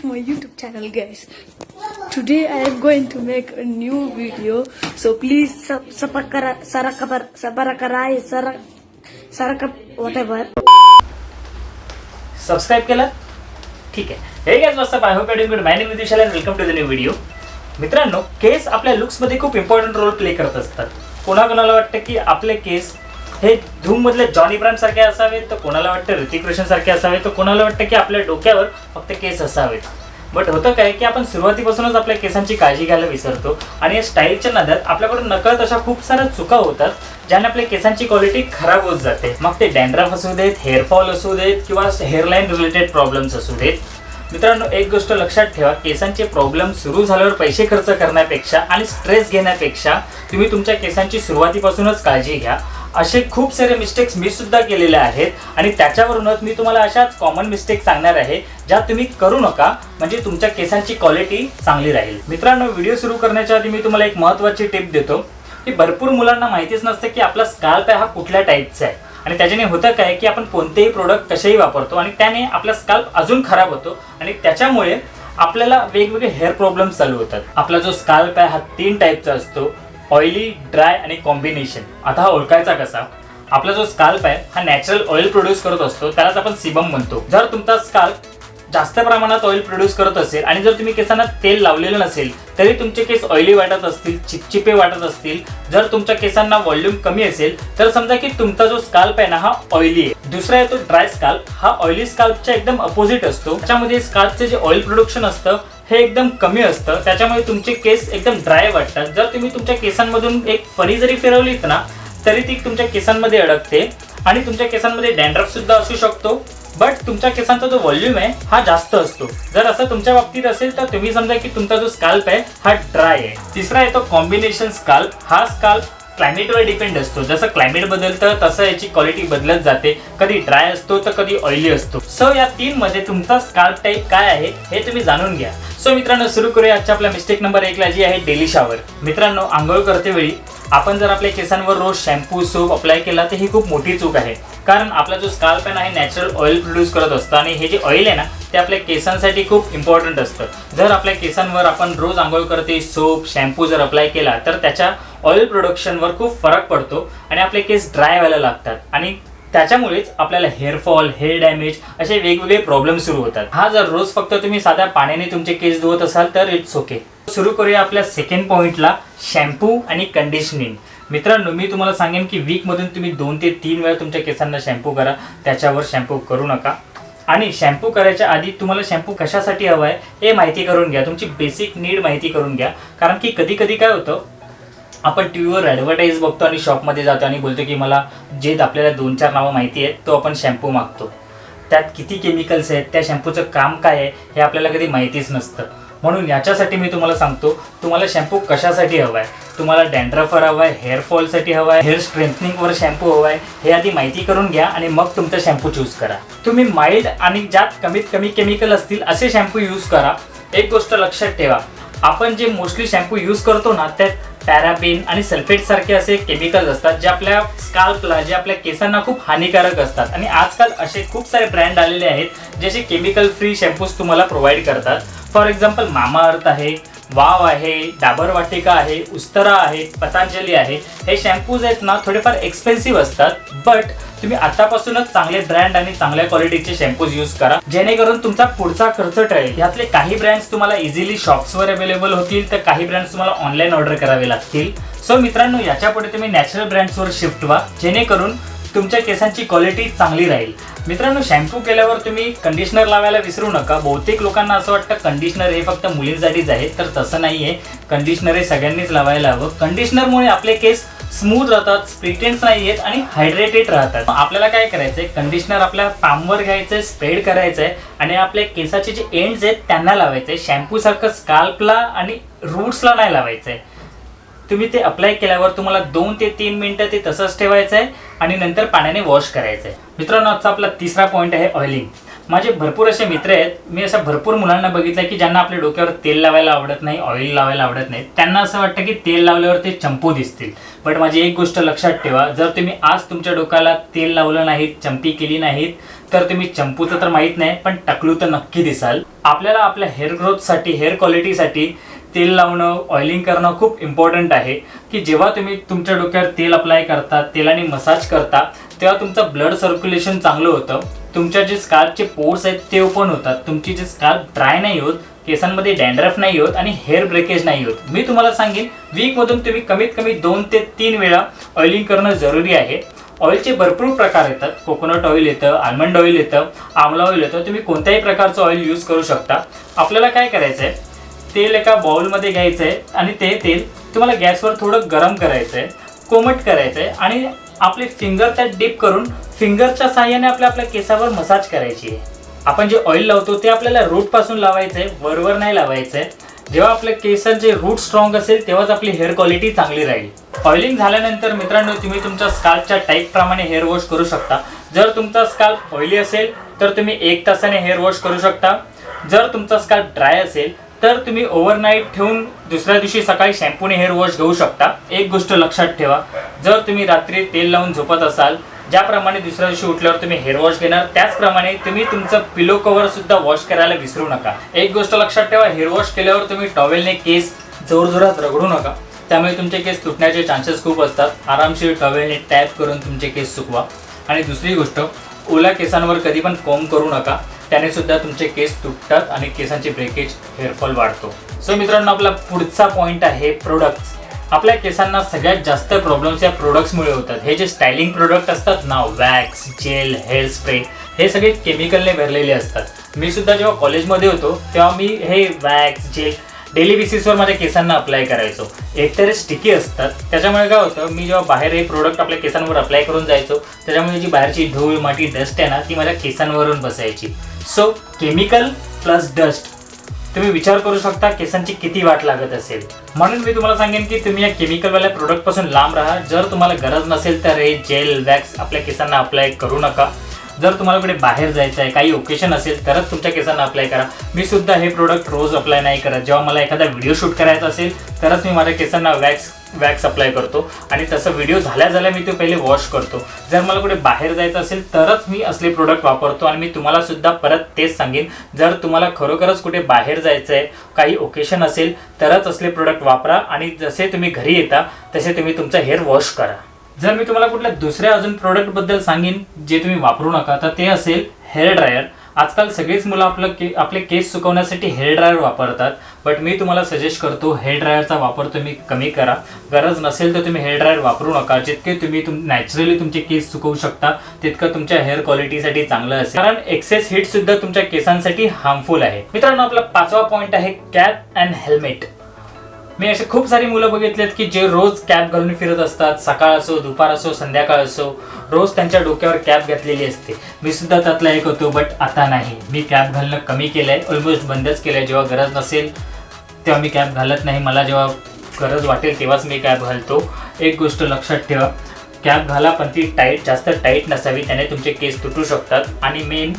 to my YouTube channel, guys. Today I am going to make a new video, so please whatever. Subscribe केलं? ठीक आहे. Hey guys what's up, I hope you are doing good. My name is Vishal and welcome to the new video. मित्रांनो, केस आपल्या looks मध्ये खूप important role play करत असतात. कोणाकोणाला वाटतं की आपले केस हे धूम मधले जॉनी ब्रँड सारखे असावेत, तर कोणाला वाटतं ऋतिक रोशन सारखे असावेत, तर कोणाला वाटतं की आपल्या डोक्यावर फक्त केस असावेत. बट होतं काय की आपण सुरुवातीपासूनच आपल्या केसांची काळजी घ्यायला विसरतो आणि या स्टाईलच्या नादात आपल्याकडून नकळत अशा खूप साऱ्या चुका होतात ज्याने आपल्या केसांची क्वालिटी खराब होत जाते. मग ते डॅन्ड्रफ असू देत, हेअरफॉल असू देत किंवा हेअरलाईन रिलेटेड प्रॉब्लेम्स असू देत. मित्रांनो, एक गोष्ट लक्षात ठेवा, केसांचे प्रॉब्लेम सुरू झाल्यावर पैसे खर्च करण्यापेक्षा आणि स्ट्रेस घेण्यापेक्षा तुम्ही तुमच्या केसांची सुरुवातीपासूनच काळजी घ्या. असे खूप सारे मिस्टेक्स मी सुद्धा केलेले आहेत आणि त्याच्यावरूनच मी तुम्हाला अशाच कॉमन मिस्टेक सांगणार आहे ज्या तुम्ही करू नका, म्हणजे तुमच्या केसांची क्वालिटी चांगली राहील. मित्रांनो, व्हिडिओ सुरू करण्याच्या आधी मी तुम्हाला एक महत्त्वाची टिप देतो की भरपूर मुलांना माहितीच नसतं की आपला स्काल्प हा कुठल्या टाईपचा आहे आणि त्याच्याने होतं काय की आपण कोणतेही प्रोडक्ट कसेही वापरतो आणि त्याने आपला स्काल्प अजून खराब होतो आणि त्याच्यामुळे आपल्याला वेगवेगळे हेअर प्रॉब्लेम्स चालू होतात. आपला जो स्काल्प आहे हा 3 टाईपचा असतो, ऑइली, ड्राय आणि कॉम्बिनेशन. आता हा ओळखायचा कसा? आपला जो स्काल्प आहे हा नॅचरल ऑइल प्रोड्यूस करत असतो, त्यालाच आपण सिबम म्हणतो. जर तुमचा स्काल्प जास्त प्रमाणात ऑइल प्रोड्यूस करत असेल आणि जर तुम्ही केसांना तेल लावलेलं नसेल तरी तुमचे केस ऑइली वाटत असतील, चिपचिपे वाटत असतील, जर तुमच्या केसांना व्हॉल्यूम कमी असेल तर समजा की तुमचा जो स्काल्प आहे ना हा ऑइली आहे. दुसरा आहे तो ड्राय स्काल्प. हा ऑइली स्काल्पच्या एकदम अपोजिट असतो. त्याच्यामध्ये स्काल्पचे जे ऑइल प्रोडक्शन असतं हे एकदम कमी असतं, त्याच्यामुळे तुमचे केस एकदम ड्राय वाटतात. जर तुम्ही तुमच्या केसांमधून एक फणी जरी फिरवलीत ना तरी ती तुमच्या केसांमध्ये अडकते आणि तुमच्या केसांमध्ये डॅन्ड्रफ सुद्धा असू शकतो. बट तुमच्या केसांचा जो व्हॉल्यूम आहे हा जास्त असतो. जर असं तुमच्या बाबतीत असेल तर तुम्ही समजा की तुमचा जो स्काल्प आहे हा ड्राय आहे. तिसरा आहे तो कॉम्बिनेशन स्काल्प. हा स्काल्प क्लायमेटवर डिपेंड असतो. जसं क्लायमेट बदलतं तसं याची क्वालिटी बदलत जाते. कधी ड्राय असतो तर कधी ऑइली असतो. सो या 3 मध्ये तुमचा स्काल्प टाईप काय आहे हे तुम्ही जाणून घ्या. सो मित्रांनो, सुरू करूया आजच्या आपल्या मिस्टेक नंबर 1 ला, जी आहे डेली शॉवर. मित्रांनो, आंघोळ करते वेळी आपण जर आपल्या केसांवर रोज शॅम्पू, सोप अप्लाय केला तर ही खूप मोठी चूक आहे. कारण आपला जो स्काल्प आहे ना हे नॅचरल ऑइल प्रोड्यूस करत असतं आणि हे जे ऑइल आहे ना ते आपल्या केसांसाठी खूप इम्पॉर्टंट असतं. जर आपल्या केसांवर आपण रोज आंघोळ करते सोप, शॅम्पू जर अप्लाय केला तर त्याच्या ऑइल प्रोडक्शनवर खूप फरक पडतो आणि आपले केस ड्राय व्हायला लागतात आणि त्याच्यामुळेच आपल्याला हेअरफॉल, हेअर डॅमेज असे वेगवेगळे प्रॉब्लेम सुरू होतात. हा जर रोज फक्त तुम्ही साध्या पाण्याने तुमचे केस धुवत असाल तर इट्स ओके. सुरू करूया आपल्या सेकंड पॉइंटला, शॅम्पू आणि कंडिशनिंग. मित्रांनो, मी तुम्हाला सांगेन की वीकमधून तुम्ही 2 ते 3 वेळा तुमच्या केसांना शॅम्पू करा, त्याच्यावर शॅम्पू करू नका. आणि शॅम्पू करायच्या आधी तुम्हाला शॅम्पू कशासाठी हवा आहे हे माहिती करून घ्या. तुमची बेसिक नीड माहिती करून घ्या. कारण की कधी कधी काय होतं, आपण टीव्हीवर ॲडव्हर्टाईज बघतो आणि शॉपमध्ये जातो आणि बोलतो की मला जे आपल्याला 2-4 नावं माहिती आहेत तो आपण शॅम्पू मागतो. त्यात किती केमिकल्स आहेत, त्या शॅम्पूचं काम काय आहे हे आपल्याला कधी माहितीच नसतं. म्हणून याच्यासाठी मी तुम्हाला सांगतो, तुम्हाला शॅम्पू कशासाठी हवा आहे. तुम्हाला डॅन्ड्रफवर हवा आहे, हेअरफॉलसाठी हवा आहे, हेअर स्ट्रेंथनिंगवर शॅम्पू हवा आहे, हे आधी माहिती करून घ्या आणि मग तुमचा शॅम्पू चूज करा. तुम्ही माइल्ड आणि ज्यात कमीत कमी केमिकल असतील असे शॅम्पू यूज करा. एक गोष्ट लक्षात ठेवा, आपण जे मोस्टली शॅम्पू यूज करतो ना त्यात पॅराबेन आणि सल्फेट सारखे असे केमिकल्स असतात जे आपल्या स्काल्पला, जे आपल्या केसांना खूप हानिकारक असतात. आणि आजकाल असे खूप सारे ब्रँड आलेले आहेत जे असे केमिकल फ्री शॅम्पूज तुम्हाला प्रोव्हाइड करतात. फॉर एक्झाम्पल मामाअर्थ आहे, वाव आहे, डाबर वाटिका आहे, उस्तरा आहे, पतंजली आहे. हे शॅम्पूज आहेत ना थोडेफार एक्सपेन्सिव्ह असतात, बट तुम्ही आतापासूनच चांगले ब्रँड आणि चांगल्या क्वालिटीचे शॅम्पूज यूज करा जेणेकरून तुमचा पुढचा खर्च टळेल. यातले काही ब्रँड्स तुम्हाला इझिली शॉप्सवर अवेलेबल होतील तर काही ब्रँड्स तुम्हाला ऑनलाईन ऑर्डर करावे लागतील. सो मित्रांनो, याच्यापुढे तुम्ही नॅचरल ब्रँड्सवर शिफ्ट व्हा जेणेकरून तुमच्या केसांची क्वालिटी चांगली राहील. मित्रांनो, शॅम्पू केल्यावर तुम्ही कंडिशनर लावायला विसरू नका. बहुतेक लोकांना असं वाटतं कंडिशनर हे फक्त मुलींसाठीच आहे, तर तसं नाही आहे. कंडिशनर हे सगळ्यांनीच लावायला हवं. कंडिशनरमुळे आपले केस स्मूथ राहतात, स्प्लिटेंट्स नाही आहेत आणि हायड्रेटेड राहतात. आपल्याला काय करायचंय, कंडिशनर आपल्या पामवर घ्यायचंय, स्प्रेड करायचंय आणि आपल्या केसाचे जे एंड्स आहेत त्यांना लावायचंय. शॅम्पू सारखं स्काल्पला आणि रूट्सला नाही लावायचंय. तुम्ही ते अप्लाय केल्यावर तुम्हाला 2 ते 3 मिनिटं ते तसंच ठेवायचं आहे आणि नंतर पाण्याने वॉश करायचं आहे. मित्रांनो, आजचा आपला तिसरा पॉईंट आहे ऑइलिंग. माझे भरपूर असे मित्र आहेत, मी अशा भरपूर मुलांना बघितलं की ज्यांना आपल्या डोक्यावर तेल लावायला आवडत नाही, ऑइल लावायला आवडत नाही. त्यांना असं वाटतं की तेल लावल्यावर ते चंपू दिसतील. बट माझी एक गोष्ट लक्षात ठेवा, जर तुम्ही आज तुमच्या डोक्याला तेल लावलं नाहीत, चंपी केली नाहीत तर तुम्ही चंपूचं तर माहीत नाही, पण टकलू तर नक्की दिसाल. आपल्याला आपल्या हेअर ग्रोथसाठी, हेअर क्वालिटीसाठी तेल लावणं, ऑइलिंग करणं खूप इम्पॉर्टंट आहे. की जेव्हा तुम्ही तुमच्या डोक्यावर तेल अप्लाय करता, तेलाने मसाज करता, तेव्हा तुमचं ब्लड सर्क्युलेशन चांगलं होतं. तुमच्या जे स्काल्पचे पोर्स आहेत ते ओपन होतात. तुमची जे स्काल्प ड्राय नाही होत, केसांमध्ये डॅन्ड्रफ नाही होत आणि हेअर ब्रेकेज नाही होत. मी तुम्हाला सांगेन वीकमधून तुम्ही कमीत कमी 2 ते 3 वेळा ऑइलिंग करणं जरुरी आहे. ऑइलचे भरपूर प्रकार येतात. कोकोनट ऑइल येतं, आल्मंड ऑइल येतं, आमला ऑइल येतं. तुम्ही कोणत्याही प्रकारचं ऑइल यूज करू शकता. आपल्याला काय करायचं आहे, तेल एका बाउलमध्ये घ्यायचं आहे आणि ते तेल तुम्हाला गॅसवर थोडं गरम करायचं आहे, कोमट करायचं आहे आणि आपले फिंगर त्यात डिप करून फिंगरच्या साहाय्याने आपल्या केसावर मसाज करायची आहे. आपण जे ऑइल लावतो ते आपल्याला रूटपासून लावायचं आहे, वरवर नाही लावायचं आहे. जेव्हा आपल्या केसांचे रूट स्ट्रॉंग असेल तेव्हाच आपली हेअर क्वालिटी चांगली राहील. ऑइलिंग झाल्यानंतर मित्रांनो, तुम्ही तुमच्या स्काल्पच्या टाईपप्रमाणे हेअर वॉश करू शकता. जर तुमचा स्काल्प ऑइली असेल तर तुम्ही 1 तासाने हेअर वॉश करू शकता. जर तुमचा स्काल्प ड्राय असेल तर तुम्ही ओव्हरनाईट ठेवून दुसऱ्या दिवशी सकाळी शॅम्पूने हेअर वॉश घेऊ शकता. एक गोष्ट लक्षात ठेवा, जर तुम्ही रात्री तेल लावून झोपत असाल, ज्याप्रमाणे दुसऱ्या दिवशी उठल्यावर तुम्ही हेअर वॉश घेणार, त्याचप्रमाणे तुम्ही तुमचं पिलो कव्हर सुद्धा वॉश करायला विसरू नका. एक गोष्ट लक्षात ठेवा, हेअर वॉश केल्यावर तुम्ही टॉवेलने केस जोरजोरात रगडू नका, त्यामुळे तुमचे केस तुटण्याचे चान्सेस खूप असतात. आरामशीर टॉवेलने टॅप करून तुमचे केस सुकवा. आणि दुसरी गोष्ट, ओल्या केसांवर कधी पण कोंब करू नका, त्याने सुद्धा तुमचे केस तुटतात आणि केसांचे ब्रेकेज, हेअरफॉल वाढतो. सो मित्रांनो, आपला पुढचा पॉईंट आहे प्रोडक्ट्स. आपल्या केसांना सगळ्यात जास्त प्रॉब्लेम्स या प्रोडक्ट्समुळे होतात. हे जे स्टायलिंग प्रोडक्ट असतात ना, वॅक्स, जेल, हेअर स्प्रे, हे सगळे केमिकलने भरलेले असतात. मी सुद्धा जेव्हा कॉलेजमध्ये होतो तेव्हा मी हे वॅक्स, जेल डेली बेसिसवर माझ्या केसांना अप्लाय करायचो. एकतर स्टिकी असतात, त्याच्यामुळे काय होतं, मी जेव्हा बाहेर हे प्रोडक्ट आपल्या केसांवर अप्लाय करून जायचो, त्याच्यामुळे जी बाहेरची धूळ, माती, डस्ट आहे ना, ती माझ्या केसांवरून बसायची. सो केमिकल प्लस डस्ट, तुम्ही विचार करू शकता केसांची किती वाट लागत असेल. म्हणून मी तुम्हाला सांगेन की तुम्ही या केमिकलवाल्या प्रोडक्टपासून लांब राहा. जर तुम्हाला गरज नसेल तर हे जेल, वॅक्स आपल्या केसांना अप्लाय करू नका. जर तुम्हाला कुठे बाहेर जायचं आहे, काही ओकेशन असेल, तरच तुमच्या केसांना अप्लाय करा. मी सुद्धा हे प्रोडक्ट रोज अप्लाय नाही करत. जेव्हा मला एखादा व्हिडिओ शूट करायचा असेल तरच मी माझ्या केसांना वॅक्स अप्लाय करतो आणि तसं व्हिडिओ झाल्या मी तो पहिले वॉश करतो. जर मला कुठे बाहेर जायचं असेल तरच मी असले प्रोडक्ट वापरतो. आणि मी तुम्हाला सुद्धा परत तेच सांगेन, जर तुम्हाला खरोखरच कुठे बाहेर जायचं आहे, काही ओकेशन असेल, तरच असले प्रोडक्ट वापरा. आणि जसे तुम्ही घरी येता तसे तुम्ही तुमचा हेअर वॉश करा. जर मी तुम्हाला कुठल्या दुसऱ्या अजून प्रोडक्टबद्दल सांगेन जे तुम्ही वापरू नका, तर ते असेल हेअर ड्रायर. आजकाल सगळीच मुलं आपले केस सुकवण्यासाठी हेअर ड्रायर वापरतात, बट मी तुम्हाला सजेस्ट करतो हेअर ड्रायरचा वापर तुम्ही कमी करा. गरज नसेल तर तुम्ही हेअर ड्रायर वापरू नका. जितके तुम्ही नॅचरली तुमचे केस सुकवू शकता तितकं तुमच्या हेअर क्वालिटीसाठी चांगलं असेल, कारण एक्सेस हीट सुद्धा तुमच्या केसांसाठी हार्मफुल आहे. मित्रांनो, आपला 5वा पॉईंट आहे कॅप अँड हेल्मेट. मी असे खूप सारी मुलं बघितलेत की जे रोज कॅप घालून फिरत असतात. सकाळ असो, दुपार असो, संध्याकाळ असो, रोज त्यांच्या डोक्यावर कॅप घातलेली असते. मी सुद्धा त्यातला एक होतो, बट आता नाही. मी कॅप घालणं कमी केलं आहे, ऑलमोस्ट बंदच केलं आहे. जेव्हा गरज नसेल तेव्हा मी कॅप घालत नाही. मला जेव्हा गरज वाटेल तेव्हाच मी कॅप घालतो. एक गोष्ट लक्षात ठेवा, कॅप घाला पण ती जास्त टाईट नसावी, त्याने तुमचे केस तुटू शकतात. आणि मेन,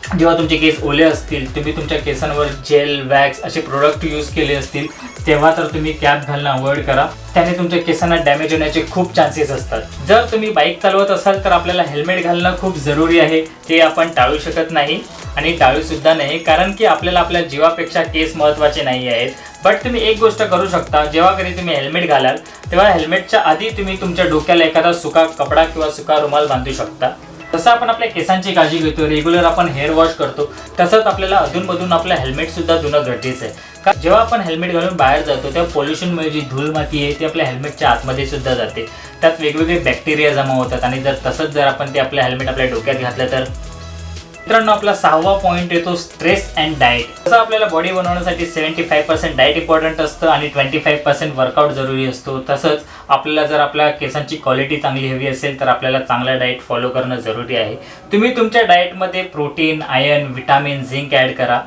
जेव्हा तुमचे केस ओले असतील, तुम्ही तुमच्या केसांवर जेल, वॅक्स असे प्रोडक्ट यूज केले असतील, तेव्हा तर तुम्ही कॅप घालणं अवॉइड करा. त्याने तुमच्या केसांना डॅमेज होण्याचे खूप चान्सेस असतात. जर तुम्ही बाईक चालवत असाल तर आपल्याला हेल्मेट घालणं खूप जरुरी आहे. ते आपण टाळू शकत नाही आणि टाळूसुद्धा नाही, कारण की आपल्याला आपल्या जीवापेक्षा केस महत्त्वाचे नाही आहेत. बट तुम्ही एक गोष्ट करू शकता, जेव्हा कधी तुम्ही हेल्मेट घालाल तेव्हा हेल्मेटच्या आधी तुम्ही तुमच्या डोक्याला एखादा सुका कपडा किंवा सुका रुमाल बांधू शकता. जसं आपण आपल्या केसांची काळजी घेतो, रेग्युलर आपण हेअर वॉश करतो, तसंच आपल्याला अधूनमधून आपलं हेल्मेट सुद्धा धुणं गरजेचं आहे. कारण जेव्हा आपण हेल्मेट घालून बाहेर जातो तेव्हा पोल्युशनमुळे जी धूळ माती आहे ती आपल्या हेल्मेटच्या आतमध्ये सुद्धा जाते. त्यात वेगवेगळे बॅक्टेरिया जमा होतात आणि जर आपण ते आपल्या हेल्मेट आपल्या डोक्यात घातलं तर. मित्रांनो, आपला 6वा पॉईंट येतो स्ट्रेस अँड डाएट. जसं आपल्याला बॉडी बनवण्यासाठी 75% डाएट इम्पॉर्टंट असतं आणि 25% वर्कआउट जरुरी असतो, तसंच आपल्याला जर आपल्या केसांची क्वालिटी चांगली हवी असेल तर आपल्याला चांगला डाएट फॉलो करणं जरुरी आहे. तुम्ही तुमच्या डाएटमध्ये protein, iron, vitamin, zinc add करा,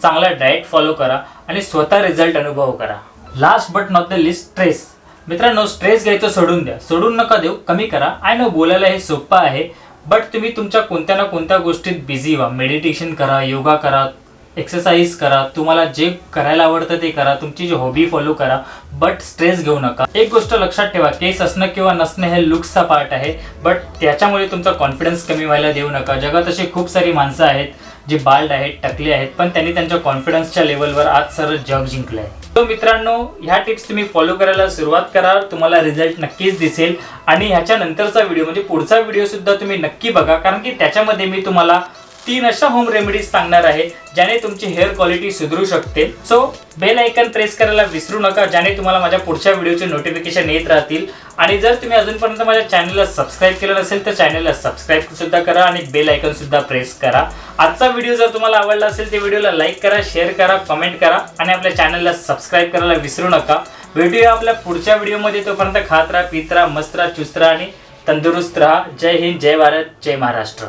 चांगला डाएट फॉलो करा आणि स्वतः रिझल्ट अनुभव करा. Last but not the list, stress. मित्रांनो, स्ट्रेस घ्यायचं सोडून द्या, सोडून नका देऊ, कमी करा. आय नो बोलायला हे सोपं आहे, बट तुम्ही तुमच्या कोणत्या ना कोणत्या गोष्टीत बिझी व्हा. मेडिटेशन करा, योगा करा, एक्सरसाइज करा, तुम्हाला जे करायला आवडतं ते करा, तुमची जी हॉबी फॉलो करा, बट स्ट्रेस घेऊ नका. एक गोष्ट लक्षात ठेवा, केस असणं किंवा नसणं हे लुक्सचा पार्ट आहे, बट त्याच्यामुळे तुमचा कॉन्फिडन्स कमी व्हायला देऊ नका. जगात अशी खूप सारी माणसं आहेत जे बाल्ड आहेत, टकले आहेत, पण त्यांनी त्यांच्या कॉन्फिडन्सच्या लेवलवर आज सर्व जग जिंकलं आहे. तो मित्रांनो, ह्या टिप्स तुम्ही फॉलो करायला सुरुवात करा, तुम्हाला रिझल्ट नक्कीच दिसेल. आणि ह्याच्यानंतरचा व्हिडिओ म्हणजे पुढचा व्हिडिओ सुद्धा तुम्ही नक्की बघा, कारण की त्याच्यामध्ये मी तुम्हाला 3 अशा होम रेमेडीज सांगणार आहे ज्याने तुमची हेअर क्वालिटी सुधारू शकते. सो बेल आयकन प्रेस करायला विसरू नका, ज्याने तुम्हाला माझ्या पुढच्या व्हिडिओचे नोटिफिकेशन येत राहतील. आणि जर तुम्ही अजूनपर्यंत माझ्या चॅनलला सबस्क्राईब केलं नसेल तर चॅनलला सबस्क्राईब सुद्धा करा आणि बेल आयकन सुद्धा प्रेस करा. आजचा व्हिडिओ जर तुम्हाला आवडला असेल तर व्हिडिओला लाईक करा, शेअर करा, कमेंट करा आणि आपल्या चॅनलला सबस्क्राईब करायला विसरू नका. भेटूया आपल्या पुढच्या व्हिडिओमध्ये. तोपर्यंत खात राहा, पित राहा, मस्त राहा, चुस्त राहा आणि तंदुरुस्त राहा. जय हिंद, जय भारत, जय महाराष्ट्र.